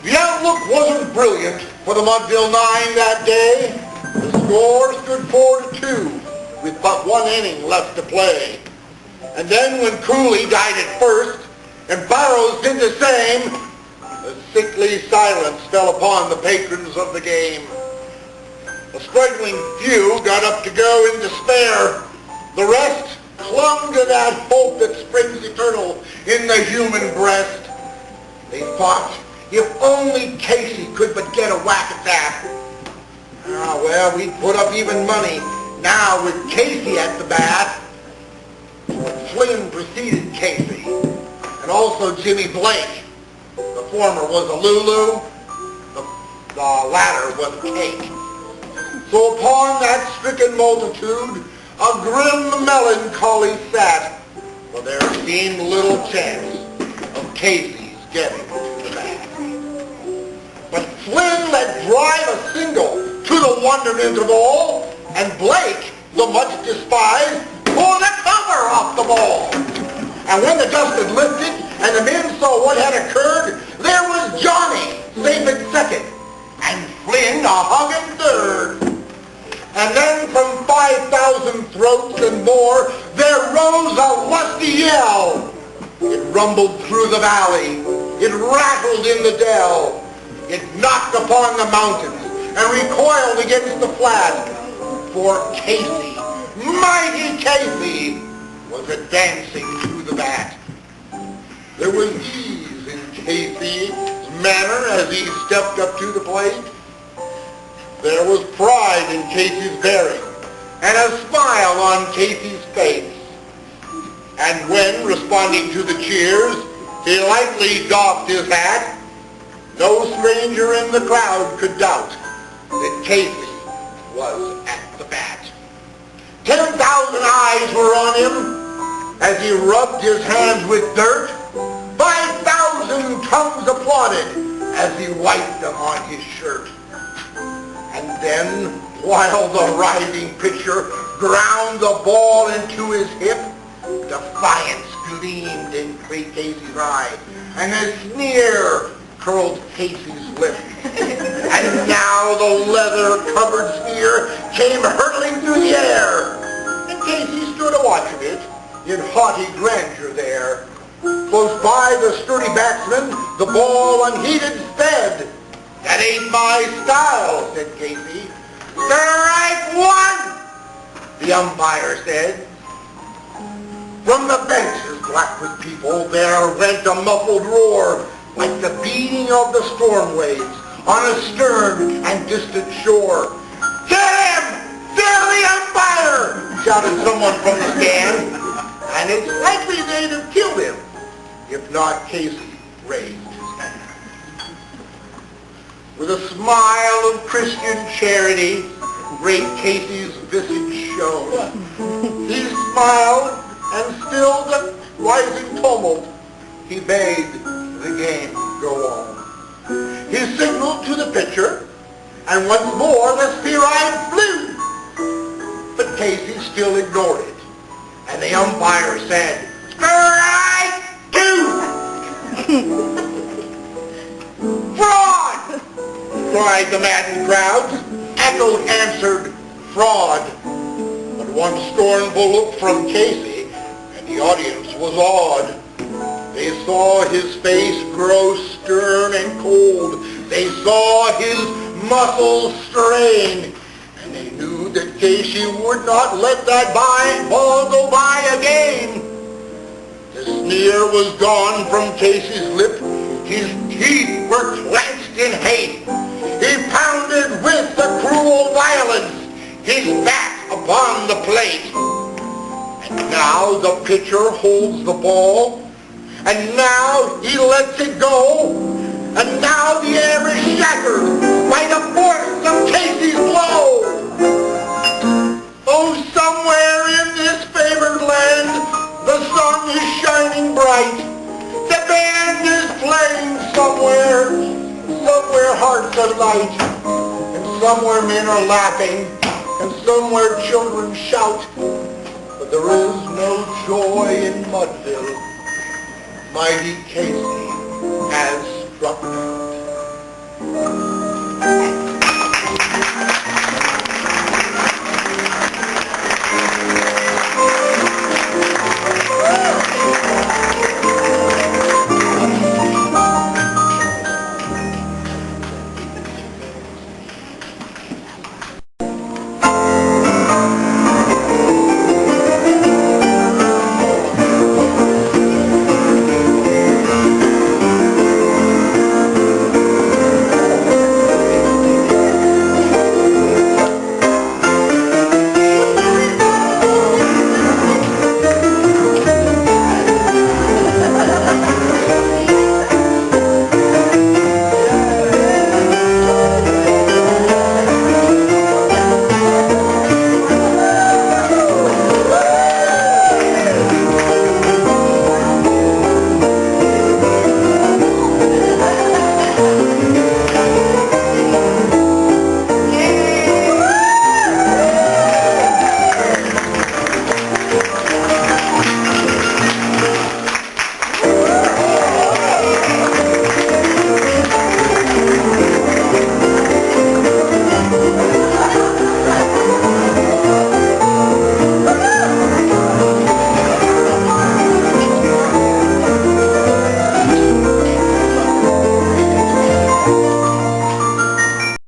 The outlook wasn't brilliant for the Mudville Nine that day. The score stood 4-2 with but one inning left to play. And then when Cooley died at first and Barrows did the same, a sickly silence fell upon the patrons of the game. A struggling few got up to go in despair. The rest clung to that hope that springs eternal in the human breast. They thought, if only Casey could but get a whack at that. Well, we'd put up even money now with Casey at the bat. But Flynn preceded Casey, and also Jimmy Blake. The former was a Lulu, the latter was a cake. So upon that stricken multitude, a grim melancholy sat, for there seemed little chance of Casey's getting to the bat. But Flynn let drive a single to the wondered interval, and Blake, the much despised, pulled the cover off the ball. And when the dust had lifted and the men saw what had occurred, there was Johnny safe at second, and Flynn a hugging third. And then from 5,000 throats and more, there rose a lusty yell. It rumbled through the valley. It rattled in the dell. It knocked upon the mountains and recoiled against the flat. For Casey, mighty Casey, was advancing to the bat. There was ease in Casey's manner as he stepped up to the plate. There was pride in Casey's bearing and a smile on Casey's face. And when, responding to the cheers, he lightly doffed his hat, no stranger in the crowd could doubt that Casey was at the bat. 10,000 eyes were on him as he rubbed his hands with dirt. 5,000 tongues applauded as he wiped them on his shirt. And then, while the rising pitcher ground the ball into his hip, defiance gleamed in Casey's eye, and a sneer curled Casey's lip. And now the leather-covered sphere came hurtling through the air, and Casey stood a watch of it in haughty grandeur there. Close by the sturdy batsman, the ball unheeded sped. That ain't my style, said Casey. Strike one, the umpire said. From the benches, black with people, there went a muffled roar, like the beating of the storm waves on a stern and distant shore. Get him! Kill the umpire! Shouted someone from the stand, and it's likely they'd have killed him if not Casey raised his hand. With a smile of Christian charity, great Casey's visage shone. He smiled, and still the rising tumult, he bade the game go on. He signaled to the pitcher, and once more the sphere-eye flew. But Casey still ignored it, and the umpire said, "Strike two!" "Fraud!" cried the maddened crowd. Echoed answered, "Fraud." But one scornful look from Casey, and the audience was awed. They saw his face grow stern and cold. They saw his muscles strain. And they knew that Casey would not let that ball go by again. The sneer was gone from Casey's lip. His teeth were clenched in hate. He pounded with the cruel violence his bat upon the plate. And now the pitcher holds the ball, and now he lets it go, and now the air is shattered by the force of Casey's blow. Oh, somewhere in this favored land, the sun is shining bright. The band is playing somewhere hearts are light, and somewhere men are laughing, and somewhere children shout. But there is no joy in Mudville. Mighty Casey has struck out. Okay.